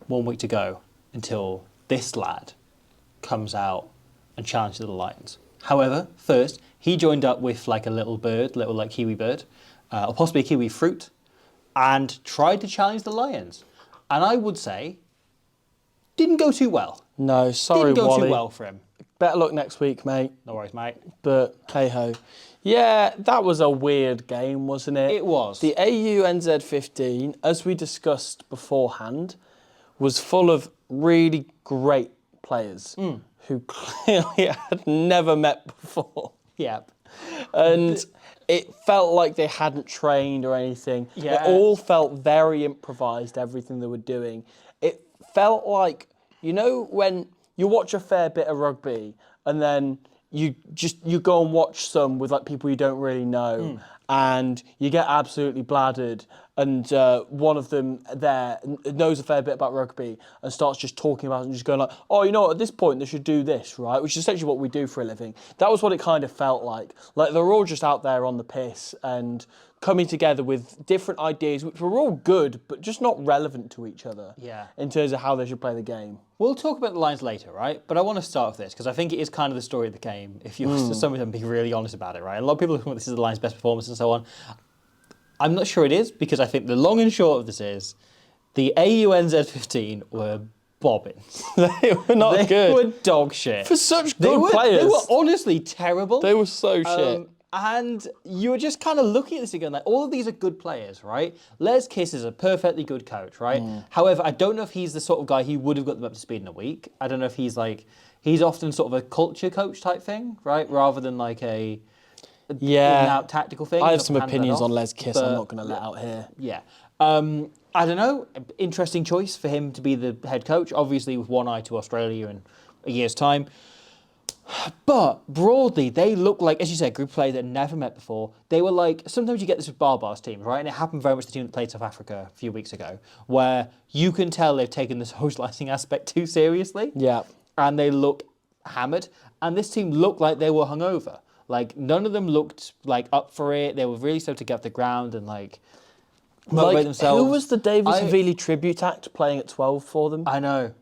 1 week to go until this lad comes out and challenges the Lions. However, first, he joined up with like a little bird, little like kiwi bird, or possibly a kiwi fruit, and tried to challenge the Lions. And I would say, didn't go too well. No, sorry, Didn't go Wally. too well for him. Better luck next week, mate. No worries, mate. But hey-ho. Yeah, that was a weird game, wasn't it? It was. The AUNZ 15, as we discussed beforehand, was full of really great players who clearly had never met before. Yeah. And it felt like they hadn't trained or anything. Yeah. It all felt very improvised, everything they were doing. It felt like, you know, when you watch a fair bit of rugby and then you go and watch some with like people you don't really know and you get absolutely bladdered, and one of them there knows a fair bit about rugby and starts just talking about it and just going like, oh, you know what, at this point they should do this, right? Which is essentially what we do for a living. That was what it kind of felt like. Like they're all just out there on the piss and coming together with different ideas, which were all good, but just not relevant to each other. Yeah. In terms of how they should play the game. We'll talk about the Lions later, right? But I want to start with this because I think it is kind of the story of the game. If you're some of them being really honest about it, right? A lot of people think this is the Lions' best performance and so on. I'm not sure it is, because I think the long and short of this is the AUNZ 15 were bobbins. They were not good. They were dog shit. For such good players. They were honestly terrible. They were so shit. And you were just kind of looking at this again, like, all of these are good players, right? Les Kiss is a perfectly good coach, right? However, I don't know if he's the sort of guy who would have got them up to speed in a week. I don't know if he's often sort of a culture coach type thing, right? Rather than like a in-out tactical thing. I have some opinions on Les Kiss I'm not going to let out here. Yeah. I don't know. Interesting choice for him to be the head coach, obviously with one eye to Australia in a year's time. But broadly, they look like, as you said, a group of players that had never met before. They were like, sometimes you get this with Barbars teams, right? And it happened very much to the team that played South Africa a few weeks ago, where you can tell they've taken the socialising aspect too seriously. Yeah. And they look hammered. And this team looked like they were hungover. Like, none of them looked like up for it. They were really starting to get off the ground and like motivate themselves. Who was the Davis Havili tribute act playing at 12 for them? I know.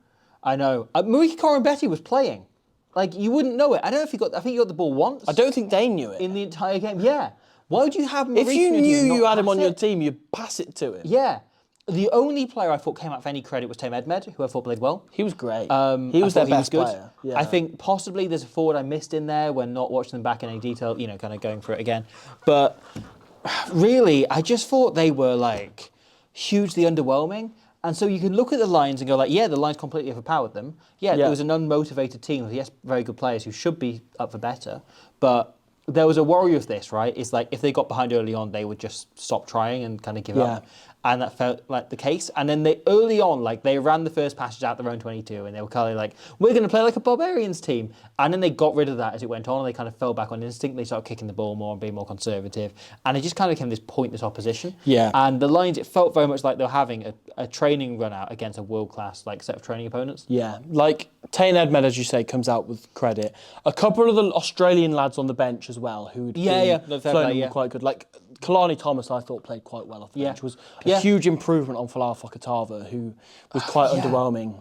Marika Corin-Betty was playing. Like, you wouldn't know it. I don't know if I think he got the ball once. I don't think they knew it. In the entire game, yeah. Why would you have Marika If you in your knew team and you not had him pass on your it? team, you'd pass it to him. Yeah. The only player I thought came out for any credit was Tame Edmed, who I thought played well. He was great. He was their best player. Yeah. I think possibly there's a forward I missed in there when not watching them back in any detail, you know, kind of going through it again. But really, I just thought they were like hugely underwhelming. And so you can look at the Lions and go like, yeah, the Lions completely overpowered them. Yeah, it was an unmotivated team with, yes, very good players who should be up for better. But there was a worry of this, right? It's like if they got behind early on, they would just stop trying and kind of give up. And that felt like the case. And then they early on, like they ran the first passage out their own 22 and they were kind of like, we're going to play like a Barbarians team. And then they got rid of that as it went on and they kind of fell back on instinct. They started kicking the ball more and being more conservative. And it just kind of became this pointless opposition. Yeah. And the Lions, it felt very much like they were having a training run out against a world-class like set of training opponents. Yeah, like Tane Edmed, as you say, comes out with credit. A couple of the Australian lads on the bench as well, who'd been quite good. Like Kalani Thomas, I thought played quite well off the bench. Was a huge improvement on Folau Fakatava, who was quite underwhelming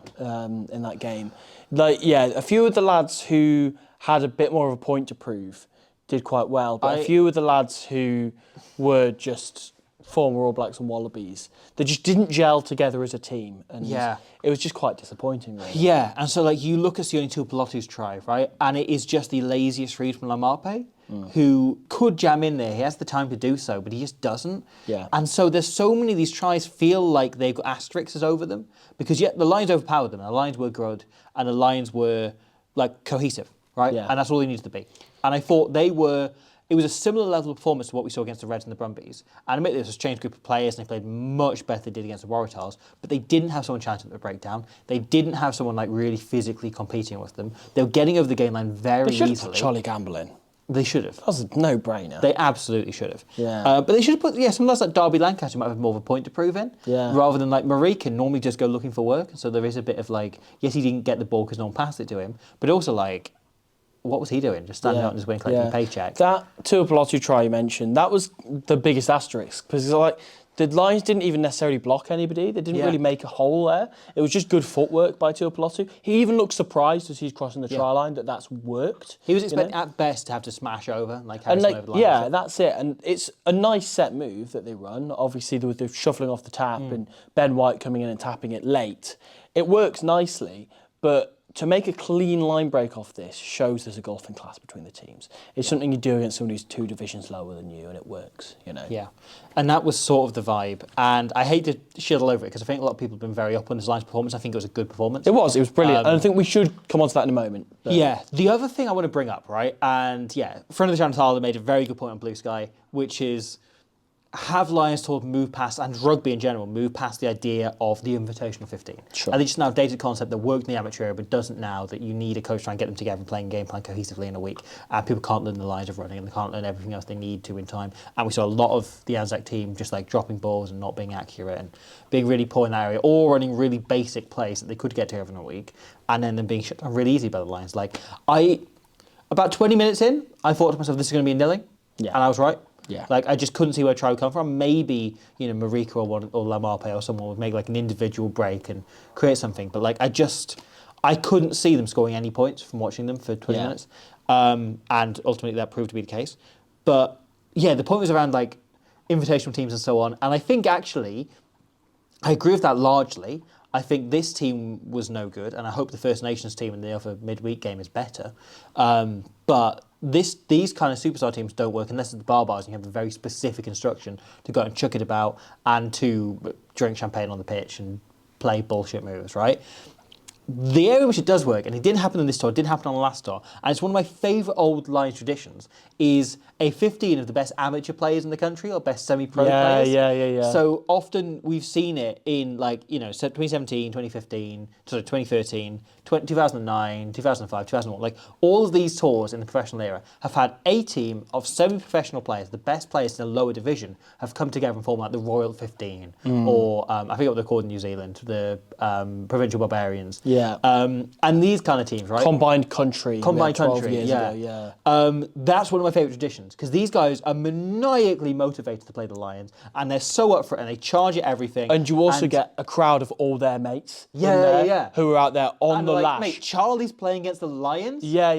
in that game. Like, a few of the lads who had a bit more of a point to prove did quite well, but a few of the lads who were just former All Blacks and Wallabies, they just didn't gel together as a team, and it was just quite disappointing, really. Yeah, and so like you look at Sione Tuipulotu's try, right, and it is just the laziest read from Lamarpe, who could jam in there. He has the time to do so, but he just doesn't. Yeah. And so there's so many of these tries feel like they've got asterisks over them, because the Lions overpowered them, and the Lions were good, and the Lions were like cohesive, right? Yeah. And that's all they needed to be. And I thought it was a similar level of performance to what we saw against the Reds and the Brumbies. And admittedly, it was a strange group of players and they played much better than they did against the Waratahs, but they didn't have someone chanting at the breakdown. They didn't have someone like really physically competing with them. They were getting over the game line very easily. They should have put Charlie Gamble in. They should have. That was a no-brainer. They absolutely should have. Yeah. But they should have put, some lads like Darby Lancaster might have more of a point to prove in. Yeah. Rather than like Marie can normally just go looking for work. So there is a bit of like, yes, he didn't get the ball because no one passed it to him, but also like, what was he doing? Just standing out in his wing collecting a paycheck. That Tuipulotu try you mentioned, that was the biggest asterisk, because like the Lions didn't even necessarily block anybody. They didn't Yeah. really make a hole there. It was just good footwork by Tuipulotu. He even looked surprised as he's crossing the try line that's worked. He was you expecting know? at best to have to smash over, like carry And someone like, over the line. yeah, that's it. And it's a nice set move that they run. Obviously, with the shuffling off the tap and Ben White coming in and tapping it late. It works nicely, but to make a clean line break off this shows there's a gulf in class between the teams. It's something you do against someone who's 2 divisions lower than you, and it works, you know. Yeah, and that was sort of the vibe. And I hate to shit all over it because I think a lot of people have been very up on his Lions performance. I think it was a good performance. It was brilliant. And I think we should come on to that in a moment. But. Yeah, the other thing I want to bring up, right, and yeah, friend of the channel Tyler made a very good point on Blue Sky, which is have Lions Tour move past, and rugby in general, move past the idea of the Invitational 15. Sure. And they just now have dated concept that worked in the amateur era, but doesn't now, that you need a coach to try and get them together and playing game plan cohesively in a week. And people can't learn the lines of running, and they can't learn everything else they need to in time. And we saw a lot of the AUNZ team just like dropping balls and not being accurate and being really poor in that area, or running really basic plays that they could get together in a week, and then them being shut down really easy by the Lions. Like, about 20 minutes in, I thought to myself, this is going to be a nilling. Yeah. And I was right. Yeah. Like, I just couldn't see where try would come from. Maybe, Marika or Lamarpe or someone would make like an individual break and create something. But like, I couldn't see them scoring any points from watching them for 20 minutes. And ultimately that proved to be the case. But yeah, the point was around like invitational teams and so on. And I think actually, I agree with that largely. I think this team was no good, and I hope the First Nations team in the other midweek game is better. But these kind of superstar teams don't work unless it's the barbars and you have a very specific instruction to go and chuck it about and to drink champagne on the pitch and play bullshit moves, right? The area which it does work, and it didn't happen on this tour, it didn't happen on the last tour, and it's one of my favourite old Lions traditions, is a 15 of the best amateur players in the country or best semi-pro players. Yeah. So often we've seen it in 2017, 2015, 2013, 2009, 2005, 2001. Like all of these tours in the professional era have had a team of semi-professional players, the best players in the lower division, have come together and formed like the Royal 15, or I forget what they're called in New Zealand, the Provincial Barbarians. Yeah. And these kind of teams, right? Combined country. Combined 12 country, years yeah. ago, yeah. That's one of my favourite traditions because these guys are maniacally motivated to play the Lions, and they're so up for it, and they charge at everything. And you also get a crowd of all their mates. Yeah. Who are out there on and the like, lash. mate, Charlie's playing against the Lions. Yeah.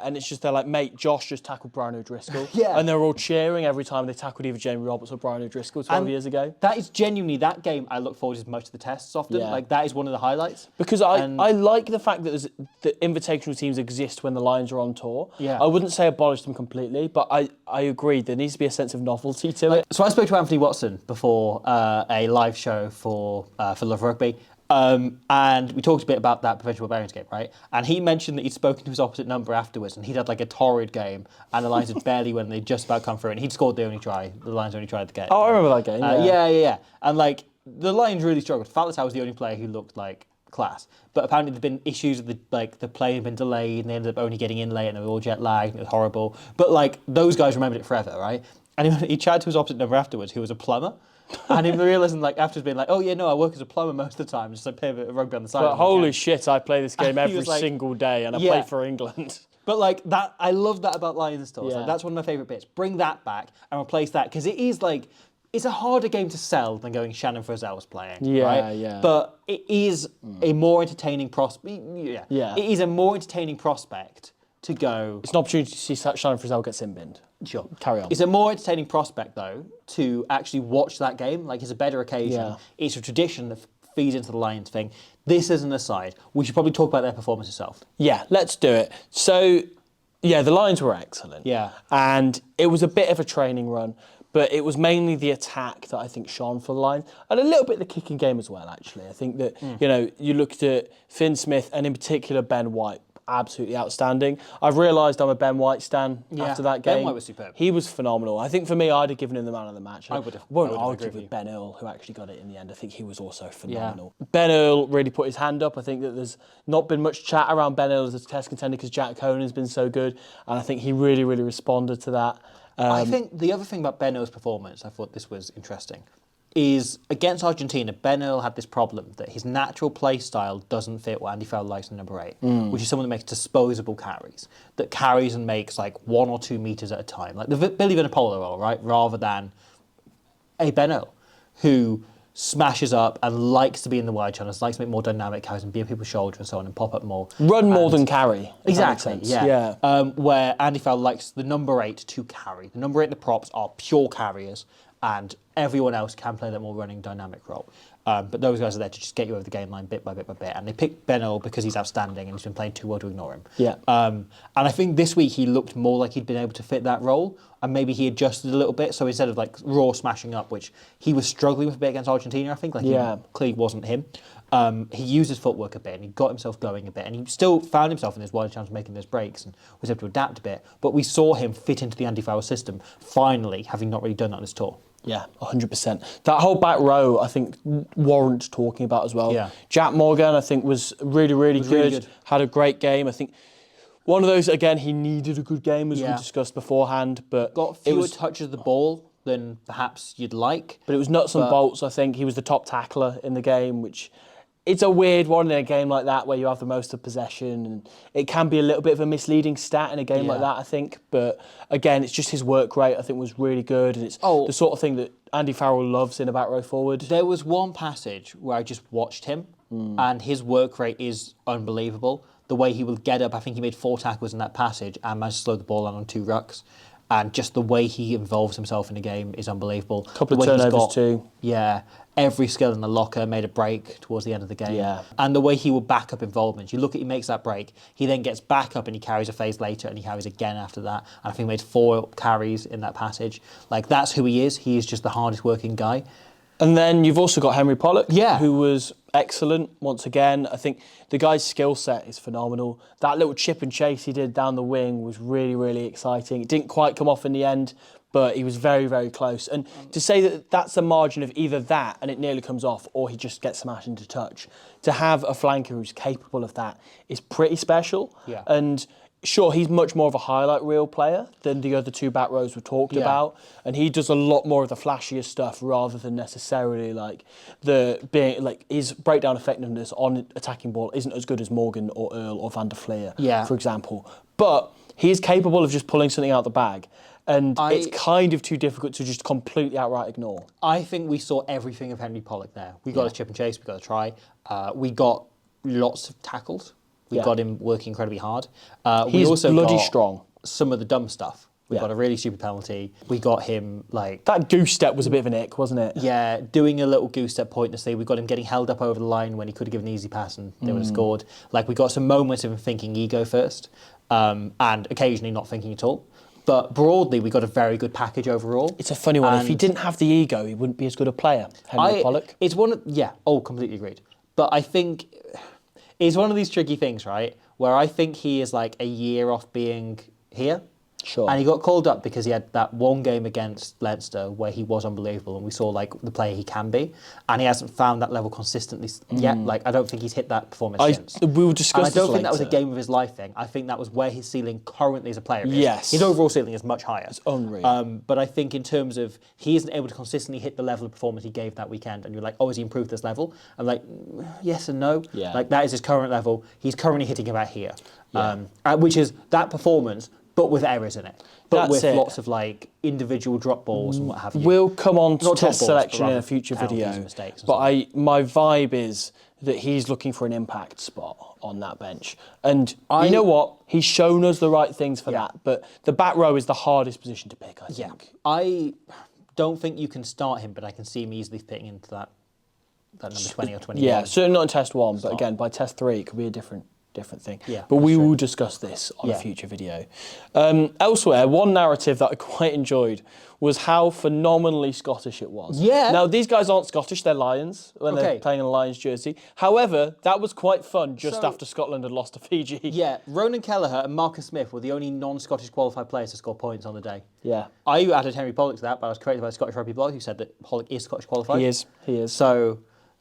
And it's just they're like, mate, Josh just tackled Brian O'Driscoll. Yeah. And they're all cheering every time they tackled either Jamie Roberts or Brian O'Driscoll 12 years ago. That is genuinely that game I look forward to as much to the tests often. Yeah. Like that is one of the highlights. Because I like the fact that the invitational teams exist when the Lions are on tour. Yeah. I wouldn't say abolish them completely, but I agree there needs to be a sense of novelty to it. So I spoke to Anthony Watson before a live show for Love Rugby. And we talked a bit about that Provincial Barbarians game, right? And he mentioned that he'd spoken to his opposite number afterwards, and he'd had like a torrid game, and the Lions had barely won, they'd just about come through, and he'd scored the only try. The Lions only tried to get. Oh, I remember that game. Yeah. And like the Lions really struggled. Falatau was the only player who looked like class, but apparently there'd been issues with the play had been delayed, and they ended up only getting in late, and they were all jet lagged, and it was horrible. But like those guys remembered it forever, right? And he chatted to his opposite number afterwards, who was a plumber. And he realised, like, after being like, oh, yeah, no, I work as a plumber most of the time, just like play a bit of rugby on the side. But holy shit, I play this game every like, single day, and I play for England. But like that, I love that about Lions tours. Yeah. Like, that's one of my favourite bits. Bring that back and replace that, because it is like, it's a harder game to sell than going Shannon Frizzell's playing, right? Yeah. But it is a more entertaining prospect. Yeah. It is a more entertaining prospect to go. It's an opportunity to see Shannon Frizzell get sin-binned. Sure. Carry on. It's a more entertaining prospect, though, to actually watch that game. Like, it's a better occasion. Yeah. It's a tradition that feeds into the Lions thing. This is an aside. We should probably talk about their performance itself. Yeah, let's do it. So, yeah, the Lions were excellent. Yeah. And it was a bit of a training run, but it was mainly the attack that I think shone for the Lions, and a little bit the kicking game as well, actually. I think that, you looked at Finn Smith, and in particular Ben White, absolutely outstanding. I've realised I'm a Ben White stan after that game. Ben White was superb. He was phenomenal. I think for me, I'd have given him the man of the match. I would have. Won't I would have argue agreed with with Ben Earl, who actually got it in the end. I think he was also Yeah. phenomenal. Ben Earl really put his hand up. I think that there's not been much chat around Ben Earl as a test contender because Jack Conan's been so good, and I think he really, really responded to that. I think the other thing about Ben Earl's performance, I thought this was interesting, is against Argentina, Ben Earl had this problem that his natural play style doesn't fit what Andy Farrell likes in number 8, which is someone that makes disposable carries, that carries and makes like 1 or 2 metres at a time, like the Billy Vanapola role, right, rather than a Ben Earl, who smashes up and likes to be in the wide channels, likes to make more dynamic carries and be on people's shoulder and so on and pop up more. Run more than carry. Exactly, Yeah. Where Andy Farrell likes the number 8 to carry. The number 8 and the props are pure carriers, and everyone else can play that more running dynamic role. But those guys are there to just get you over the game line bit by bit by bit. And they picked Ben Earl because he's outstanding and he's been playing too well to ignore him. Yeah. And I think this week he looked more like he'd been able to fit that role, and maybe he adjusted a little bit. So instead of like raw smashing up, which he was struggling with a bit against Argentina, I think, he clearly wasn't him. He used his footwork a bit and he got himself going a bit, and he still found himself in those wide channels making those breaks and was able to adapt a bit. But we saw him fit into the Andy Farrell system, finally, having not really done that on this tour. Yeah, 100%. That whole back row, I think, warrants talking about as well. Yeah. Jack Morgan, I think, was really good. Had a great game. I think one of those, again, he needed a good game, as we discussed beforehand. But got fewer touches of the ball than perhaps you'd like. But it was nuts and bolts, I think. He was the top tackler in the game, which... It's a weird one in a game like that where you have the most of possession, and it can be a little bit of a misleading stat in a game like that, I think. But again, it's just his work rate, I think, was really good, and it's the sort of thing that Andy Farrell loves in a back row forward. There was one passage where I just watched him, and his work rate is unbelievable. The way he will get up, I think he made 4 tackles in that passage and managed to slow the ball down on 2 rucks. And just the way he involves himself in the game is unbelievable. A couple of turnovers too. Yeah, every skill in the locker, made a break towards the end of the game. Yeah. And the way he will back up involvement. You look at, he makes that break, he then gets back up and he carries a phase later and he carries again after that. And I think he made 4 carries in that passage. Like, that's who he is. He is just the hardest working guy. And then you've also got Henry Pollock, Yeah. who was excellent once again. I think the guy's skill set is phenomenal. That little chip and chase he did down the wing was really exciting. It didn't quite come off in the end, but he was very close. And to say that that's a margin of either that and it nearly comes off, or he just gets smashed into touch, to have a flanker who's capable of that is pretty special. Yeah. And sure, he's much more of a highlight reel player than the other 2 back rows we talked about, and he does a lot more of the flashier stuff rather than necessarily like his breakdown effectiveness on attacking ball isn't as good as Morgan or Earl or Van der Fleer, for example. But he is capable of just pulling something out the bag, and it's kind of too difficult to just completely outright ignore. I think we saw everything of Henry Pollock there. We got a chip and chase, we got a try, we got lots of tackles. We got him working incredibly hard. He's also bloody got strong. Some of the dumb stuff. We got a really stupid penalty. We got him like... That goose step was a bit of an ick, wasn't it? Yeah, doing a little goose step pointlessly. We got him getting held up over the line when he could have given an easy pass and they would have scored. Like, we got some moments of him thinking ego first, and occasionally not thinking at all. But broadly, we got a very good package overall. It's a funny one. If he didn't have the ego, he wouldn't be as good a player, Henry Pollock. It's one of... completely agreed. But I think it's one of these tricky things, right? Where I think he is like a year off being here. Sure. And he got called up because he had that one game against Leinster where he was unbelievable and we saw like the player he can be. And he hasn't found that level consistently yet. Like, I don't think he's hit that performance since. We will discuss and I don't this think that was a later. game of his life thing. I think that was where his ceiling currently as a player is. Yes. His overall ceiling is much higher. It's unreal. But I think in terms of he isn't able to consistently hit the level of performance he gave that weekend, and you're like, oh, has he improved this level? I'm like, yes and no. Yeah. Like, that is his current level. He's currently hitting about here. Which is that performance, but with errors in it. But with lots of like individual drop balls and what have you. We'll come on to Not drop test balls, selection but in a rather future penalties video. and mistakes and But my vibe is that he's looking for an impact spot on that bench. And you know what? He's shown us the right things for that. But the back row is the hardest position to pick, I think. I don't think you can start him, but I can see him easily fitting into that number 20 or 21. Yeah, certainly not in test 1, but again, by test 3, it could be a different thing. Yeah, but we will discuss this on a future video. Elsewhere, one narrative that I quite enjoyed was how phenomenally Scottish it was. Yeah. Now, these guys aren't Scottish, they're Lions when they're playing in a Lions jersey. However, that was quite fun just after Scotland had lost to Fiji. Yeah, Ronan Kelleher and Marcus Smith were the only non-Scottish qualified players to score points on the day. Yeah. I added Henry Pollock to that, but I was corrected by a Scottish rugby blog who said that Pollock is Scottish qualified. He is. So,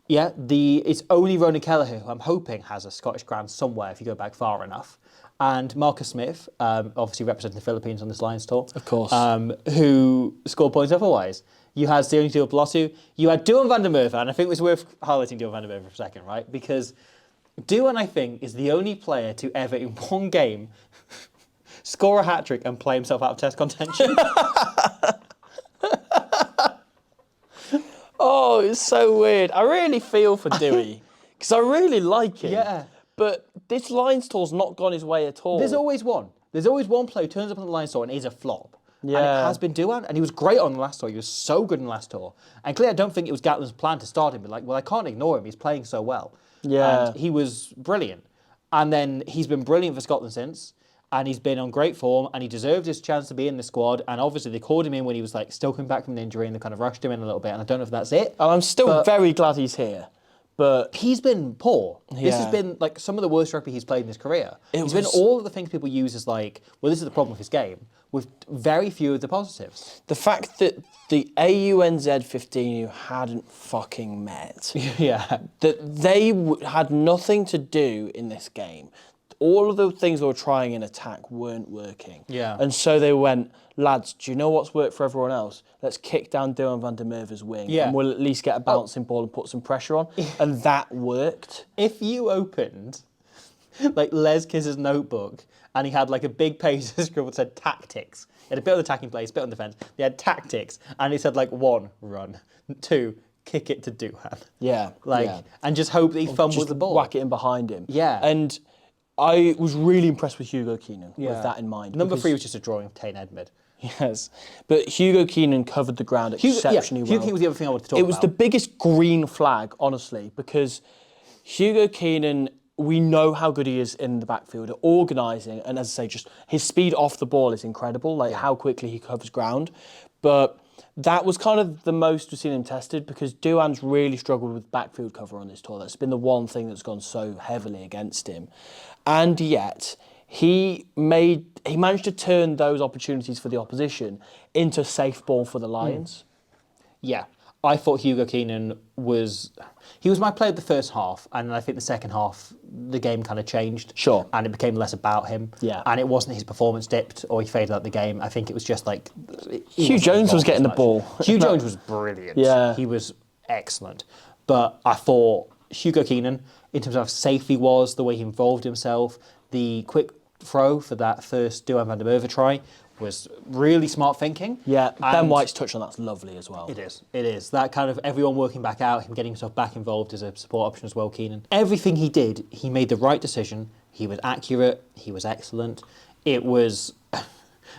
yeah, it's only Ronan Kelleher who I'm hoping has a Scottish ground somewhere if you go back far enough. And Marcus Smith, obviously representing the Philippines on this Lions tour. Of course. Who scored points otherwise. You had Sione Tuipulotu, you had Duan van der Merwe, and I think it was worth highlighting Duan van der Merwe for a second, right? Because Duan, I think, is the only player to ever, in one game, score a hat-trick and play himself out of test contention. Oh, it's so weird. I really feel for Dewey because I really like him. Yeah. But this Lions tour's not gone his way at all. There's always one. There's always one player who turns up on the Lions tour and is a flop. And it Yeah. has been Duan, and he was great on the last tour. He was so good in the last tour. And clearly, I don't think it was Gatlin's plan to start him, but like, well, I can't ignore him. He's playing so well. Yeah. And he was brilliant. And then he's been brilliant for Scotland since. And he's been on great form, and he deserved his chance to be in the squad. And obviously, they called him in when he was like still coming back from an injury, and they kind of rushed him in a little bit. And I don't know if that's it. And I'm still very glad he's here. But He's been poor. This has Yeah. been like some of the worst rugby he's played in his career. He's been all of the things people use as like, well, this is the problem with his game, with very few of the positives. the fact that the AUNZ 15 who hadn't fucking met, Yeah. that they had nothing to do in this game. All of the things they were trying in attack weren't working. Yeah. And so they went, lads, do you know what's worked for everyone else? Let's kick down Dylan van der Merwe's wing. Yeah. And we'll at least get a bouncing ball and put some pressure on. And that worked. If you opened like Les Kiss's notebook and he had like a big page that scribbled said tactics. He had a bit on attacking plays, a bit on defence. They had tactics, and it said like 1, run, 2, kick it to Duhan. Yeah. Like, yeah. and just hope that he fumbles Just the ball. whack it in behind him. Yeah. And I was really impressed with Hugo Keenan with that in mind. Number because- 3 was just a drawing of Tane Edmund. Yes. But Hugo Keenan covered the ground exceptionally well. Hugo Keenan was the other thing I wanted to talk It about. was the biggest green flag, honestly, because Hugo Keenan, we know how good he is in the backfield at organising, and as I say, just his speed off the ball is incredible, like how quickly he covers ground. But that was kind of the most we've seen him tested, because Duan's really struggled with backfield cover on this tour. That's been the one thing that's gone so heavily against him. And yet, he managed to turn those opportunities for the opposition into safe ball for the Lions. Yeah, I thought Hugo Keenan was my player of the first half, and I think the second half the game kind of changed. Sure. And it became less about him. Yeah. And it wasn't his performance dipped or he faded out the game. I think it was just like Hugh Jones was getting the ball. Hugh Jones was brilliant. Yeah. He was excellent. But I thought Hugo Keenan, in terms of how safe he was, the way he involved himself, the quick throw for that first Duan van der Merwe try was really smart thinking. Yeah, Ben And White's touch on that's lovely as well. It is. That kind of everyone working back out, him getting himself back involved as a support option as well, Keenan. Everything he did, he made the right decision. He was accurate. He was excellent. It was,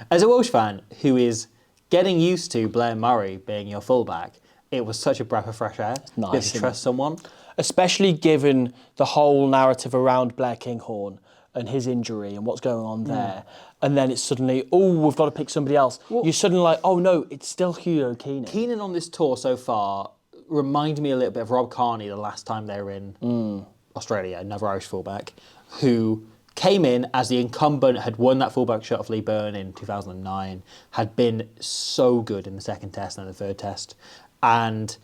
as a Welsh fan who is getting used to Blair Murray being your fullback, it was such a breath of fresh air. Nice, to isn't trust someone. Especially given the whole narrative around Blair Kinghorn and his injury and what's going on there. And then it's suddenly, oh, we've got to pick somebody else. You're suddenly like, oh no, it's still Hugo Keenan. Keenan on this tour so far reminded me a little bit of Rob Kearney the last time they were in Australia, another Irish fullback, who came in as the incumbent, had won that fullback shirt off Lee Byrne in 2009, had been so good in the second test and the third test, and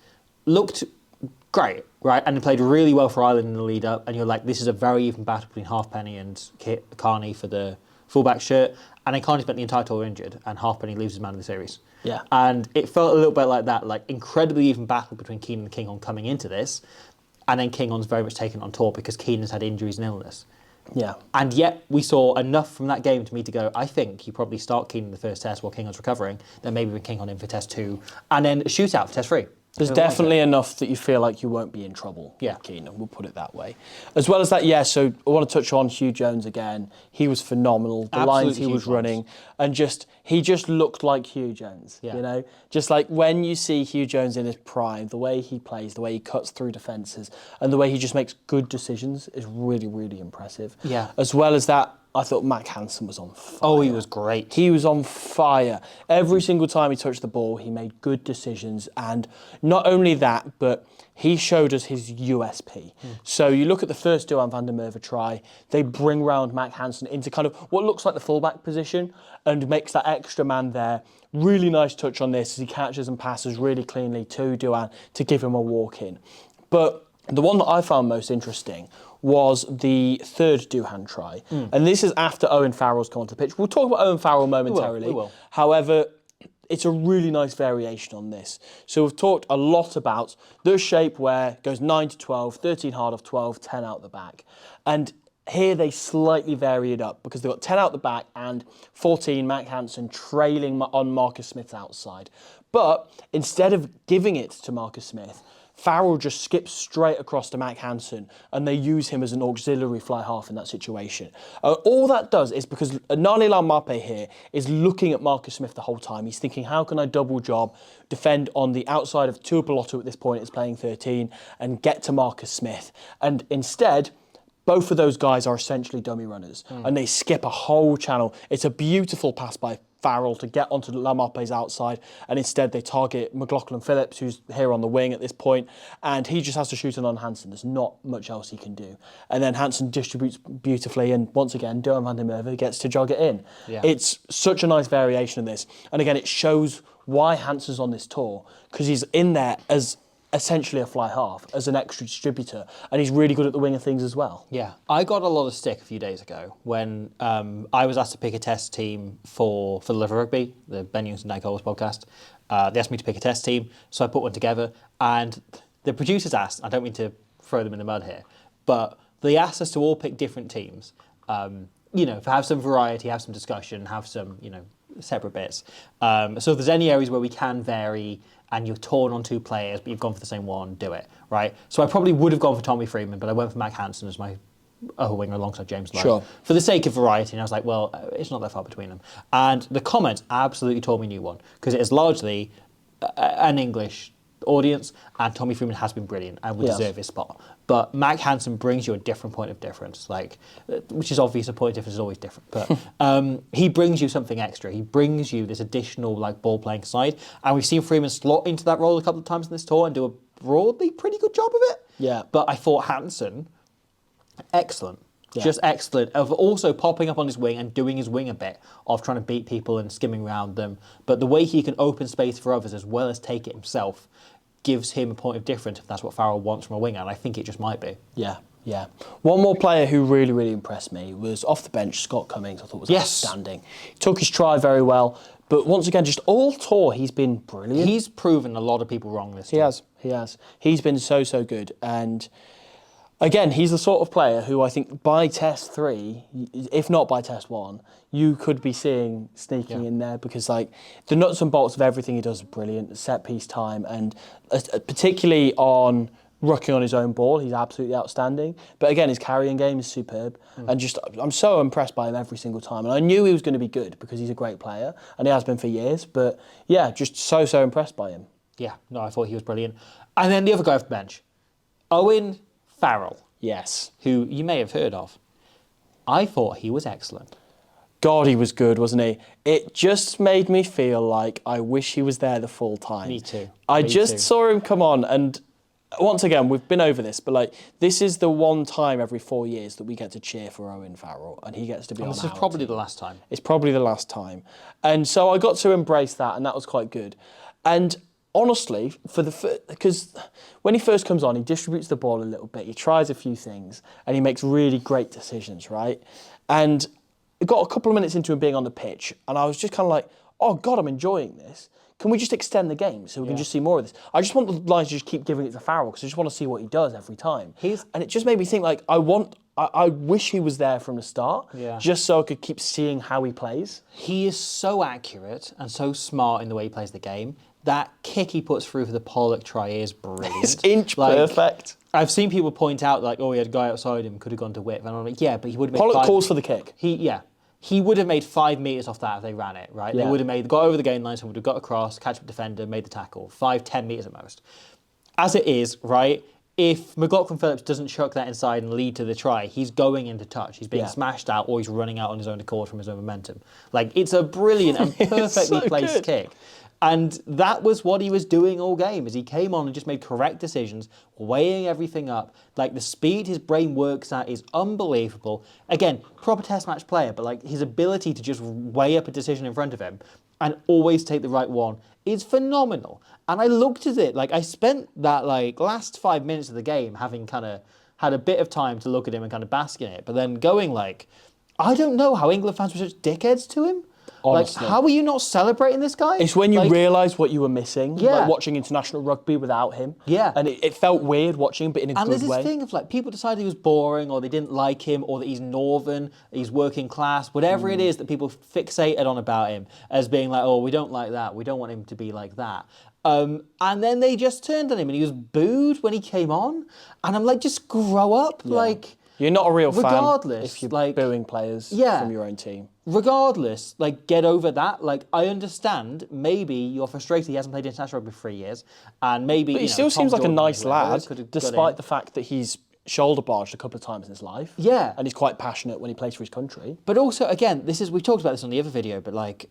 looked great, right? And played really well for Ireland in the lead up, and you're like, this is a very even battle between Halfpenny and Kearney for the fullback shirt, and then Kearney spent the entire tour injured, and Halfpenny leaves as man of the series. Yeah. And it felt a little bit like that, like incredibly even battle between Keenan and Kinghorn coming into this, and then Kinghorn's very much taken on tour because Keenan's had injuries and illness. Yeah. And yet we saw enough from that game to me to go, I think you probably start Keenan the first test while Kinghorn's recovering, then maybe bring Kinghorn in for test 2, and then a shootout for test 3. There's definitely enough that you feel like you won't be in trouble with Keenan, we'll put it that way. As well as that, yeah, so I want to touch on Hugh Jones again. He was phenomenal. The lines he was running, and he just looked like Hugh Jones, you know? Just like when you see Hugh Jones in his prime, the way he plays, the way he cuts through defences, and the way he just makes good decisions is really, really impressive. Yeah. As well as that, I thought Mac Hansen was on fire. Oh, he was great. He was on fire. Every single time he touched the ball, he made good decisions. And not only that, but he showed us his USP. So you look at the first Duan van der Merwe try, they bring round Mac Hansen into kind of what looks like the fullback position and makes that extra man there. Really nice touch on this as he catches and passes really cleanly to Duan to give him a walk in. But the one that I found most interesting was the third Duhan try. And this is after Owen Farrell's come onto the pitch. We'll talk about Owen Farrell momentarily. We will. However, it's a really nice variation on this. So we've talked a lot about the shape where it goes 9 to 12, 13 hard off 12, 10 out the back. And here they slightly vary it up because they've got 10 out the back and 14 Mac Hansen trailing on Marcus Smith's outside. But instead of giving it to Marcus Smith, Farrell just skips straight across to Mac Hansen, and they use him as an auxiliary fly half in that situation. All that does is because Nani Laumape here is looking at Marcus Smith the whole time. He's thinking, how can I double job, defend on the outside of Tuipulotu at this point, it's playing 13, and get to Marcus Smith. And instead, both of those guys are essentially dummy runners, and they skip a whole channel. It's a beautiful pass by Farrell to get onto Lamape's outside, and instead they target McLaughlin Phillips, who's here on the wing at this point, and he just has to shoot it on Hansen. There's not much else he can do. And then Hansen distributes beautifully, and once again, Durham van der Merwe gets to jog it in. Yeah. It's such a nice variation of this. And again, it shows why Hansen's on this tour, because he's in there as essentially a fly half, as an extra distributor, and he's really good at the wing of things as well. Yeah, I got a lot of stick a few days ago when I was asked to pick a test team for the Liver Rugby, the Ben Youngs and Dan Cole's podcast. They asked me to pick a test team, so I put one together, and the producers asked, I don't mean to throw them in the mud here, but they asked us to all pick different teams, have some variety, have some discussion, have some, separate bits. So if there's any areas where we can vary and you're torn on two players, but you've gone for the same one, do it, right? So I probably would have gone for Tommy Freeman, but I went for Mac Hansen as my winger alongside James Lowe. Sure. For the sake of variety, and I was like, well, it's not that far between them. And the comments absolutely told me a new one, because it is largely an English audience, and Tommy Freeman has been brilliant and would deserve his spot. But Mac Hansen brings you a different point of difference, which is obvious. A point of difference is always different, but he brings you something extra. He brings you this additional ball playing side, and we've seen Freeman slot into that role a couple of times in this tour and do a broadly pretty good job of it. Yeah. But I thought Hansen, excellent. Yeah. Just excellent, of also popping up on his wing and doing his wing a bit, of trying to beat people and skimming around them. But the way he can open space for others as well as take it himself gives him a point of difference if that's what Farrell wants from a winger, and I think it just might be. Yeah. One more player who really, really impressed me was off the bench, Scott Cummings. I thought was outstanding. He took his try very well, but once again, just all tour, he's been brilliant. He's proven a lot of people wrong this year. He has. He's been so good, and again, he's the sort of player who I think by test 3, if not by test 1, you could be seeing sneaking in there, because the nuts and bolts of everything he does is brilliant. Set piece time, and particularly on rucking on his own ball, he's absolutely outstanding. But again, his carrying game is superb, and I'm so impressed by him every single time. And I knew he was going to be good because he's a great player, and he has been for years. But yeah, just so impressed by him. Yeah, no, I thought he was brilliant. And then the other guy off the bench, Owen Farrell. Yes. Who you may have heard of. I thought he was excellent. God, he was good, wasn't he? It just made me feel like I wish he was there the full time. Me too. I just saw him come on, and once again, we've been over this, but this is the one time every 4 years that we get to cheer for Owen Farrell, and he gets to be on our team. This is probably the last time. It's probably the last time. And so I got to embrace that, and that was quite good. And honestly, because when he first comes on, he distributes the ball a little bit, he tries a few things, and he makes really great decisions, right? And it got a couple of minutes into him being on the pitch, and I was just kind of like, oh God, I'm enjoying this. Can we just extend the game so we can just see more of this? I just want the Lions to just keep giving it to Farrell, because I just want to see what he does every time. And it just made me think, I wish he was there from the start, just so I could keep seeing how he plays. He is so accurate and so smart in the way he plays the game. That kick he puts through for the Pollock try is brilliant. It's inch perfect. I've seen people point out, he had a guy outside him, could have gone to width. And I'm like, yeah, but he would have made Pollock calls for the kick. He would have made 5 metres off that if they ran it, right? Yeah. They would have got over the gain line, so would have got across, catch up defender, made the tackle. 5-10 metres at most. As it is, right, if McLaughlin Phillips doesn't chuck that inside and lead to the try, he's going into touch. He's being smashed out, or he's running out on his own accord from his own momentum. It's a brilliant and perfectly placed kick. And that was what he was doing all game, as he came on and just made correct decisions, weighing everything up. The speed his brain works at is unbelievable. Again, proper test match player, but his ability to just weigh up a decision in front of him and always take the right one is phenomenal. And I looked at it, I spent that last 5 minutes of the game having kind of had a bit of time to look at him and kind of bask in it, but then going I don't know how England fans were such dickheads to him. Honestly. Like, how are you not celebrating this guy? It's when you Like, realise what you were missing, Yeah. like watching international rugby without him. Yeah. And it felt weird watching, but in a And there's good this way. thing of like people decided he was boring or they didn't like him or that he's northern, he's working class, whatever it is that people fixated on about him as being like, oh, we don't like that. We don't want him to be like that. And then they just turned on him and he was booed when he came on. And I'm like, just grow up. Like, You're not a real regardless, fan if you're like, booing players yeah. from your own team. regardless, like, get over that. Like, I understand maybe you're frustrated he hasn't played international rugby for 3 years, and maybe But he you know, still Tom seems like a Jordan, nice whoever, lad, could have got despite in. the fact that he's shoulder barged a couple of times in his life. Yeah. And he's quite passionate when he plays for his country. But also, again, we talked about this on the other video, but like,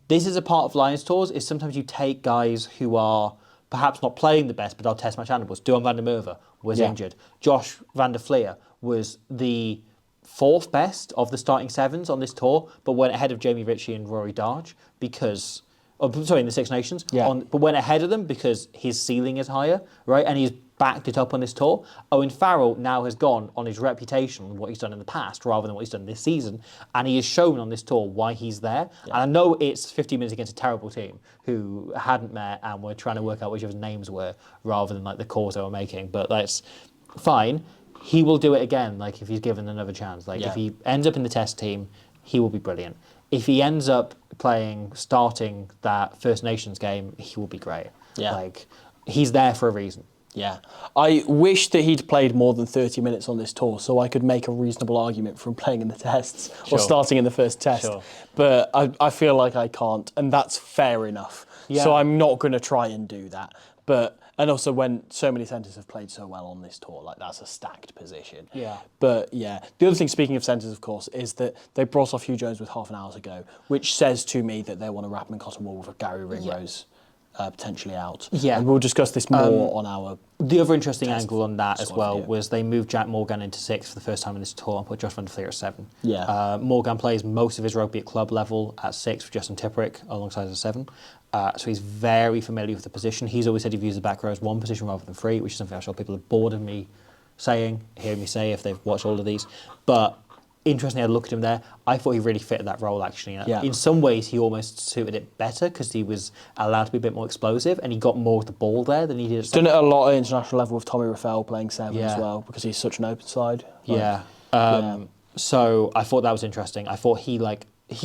this is a part of Lions tours, is sometimes you take guys who are perhaps not playing the best, but are test match animals. Duan van der Merwe was injured. Josh van der Fleer was the 4th best of the starting 7s on this tour, but went ahead of Jamie Ritchie and Rory Darge because, in the Six Nations, but went ahead of them because his ceiling is higher, right? And he's backed it up on this tour. Owen Farrell now has gone on his reputation and what he's done in the past rather than what he's done this season, and he has shown on this tour why he's there. And I know it's 50 minutes against a terrible team who hadn't met and were trying to work out which of his names were rather than like the calls they were making, but that's fine. He will do it again, like if he's given another chance. Like if he ends up in the test team, he will be brilliant. If he ends up starting that First Nations game, he will be great. Yeah. Like, he's there for a reason. Yeah. I wish that he'd played more than 30 minutes on this tour so I could make a reasonable argument for him playing in the tests or starting in the first test. But I feel like I can't, and that's fair enough. Yeah. So I'm not going to try and do that. And also when so many centres have played so well on this tour, like that's a stacked position. Yeah. But yeah, the other thing, speaking of centres, of course, is that they brought off Hugh Jones with half an hour to go, which says to me that they want to wrap him in cotton wool with Gary Ringrose potentially out. Yeah. And we'll discuss this more on our... The other interesting angle on that as well was they moved Jack Morgan into 6 for the first time in this tour and put Josh van der Fleer at 7. Yeah. Morgan plays most of his rugby at club level at 6 with Justin Tipperick alongside a 7. So he's very familiar with the position. He's always said he views the back row as 1 position rather than 3, which is something I'm sure people are bored of me hearing me say if they've watched all of these. But interestingly, I looked at him there. I thought he really fitted that role, actually. In some ways, he almost suited it better because he was allowed to be a bit more explosive and he got more of the ball there than he did. He's done it a lot at international level with Tommy Raffel playing 7 as well because he's such an open side. So I thought that was interesting. I thought he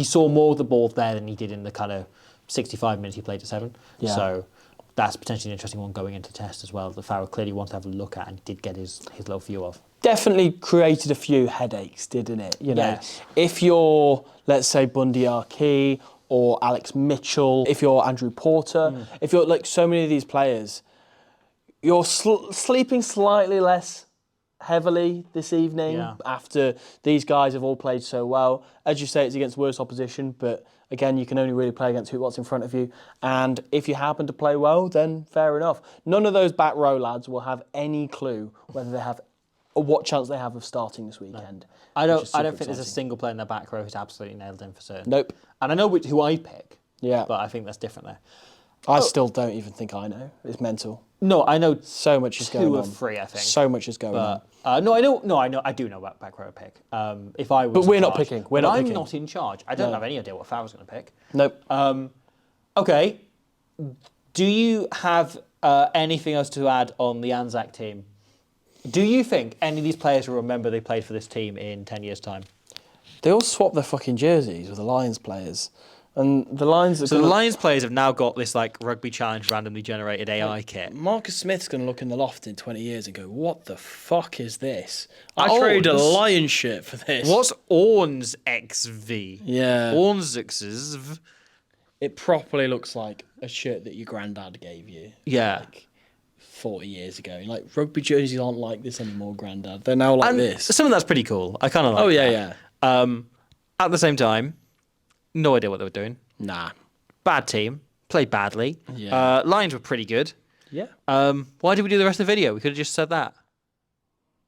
saw more of the ball there than he did in the kind of 65 minutes he played at 7. Yeah. So that's potentially an interesting one going into the test as well. The Farrell clearly wanted to have a look at and did get his little view of. Definitely created a few headaches, didn't it? You know, if you're, let's say, Bundy Archie or Alex Mitchell, if you're Andrew Porter, if you're like so many of these players, you're sleeping slightly less heavily this evening after these guys have all played so well. As you say, it's against worse opposition, but again, you can only really play against what's in front of you. And if you happen to play well, then fair enough. None of those back row lads will have any clue whether they have or what chance they have of starting this weekend. I don't think there's a single player in the back row who's absolutely nailed in for certain. Nope. And I know who I pick. Yeah. But I think that's different there. I still don't even think I know. It's mental. No, I know so much is going on. 2 of 3, I think. So much is going on. I do know what back row pick. If I was, but we're not picking. I'm not in charge. I don't have any idea what Farrell's going to pick. Nope. Okay. Do you have anything else to add on the Anzac team? Do you think any of these players will remember they played for this team in 10 years' time? They all swapped their fucking jerseys with the Lions players. And the Lions... So the Lions players have now got this like Rugby Challenge randomly generated AI kit. Marcus Smith's going to look in the loft in 20 years and go, what the fuck is this? I traded a Lions shirt for this. What's AUNZ XV? Yeah. AUNZ XV. It properly looks like a shirt that your granddad gave you. Yeah. Like 40 years ago. Like, rugby jerseys aren't like this anymore, granddad. They're now like this. Some of that's pretty cool. I kind of like that. Yeah. At the same time, no idea what they were doing. Nah. Bad team. Played badly. Yeah. Lines were pretty good. Yeah. Why did we do the rest of the video? We could have just said that.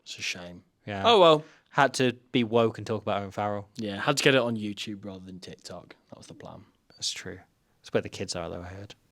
It's a shame. Yeah. Oh, well. Had to be woke and talk about Owen Farrell. Yeah. Had to get it on YouTube rather than TikTok. That was the plan. That's true. That's where the kids are, though, I heard.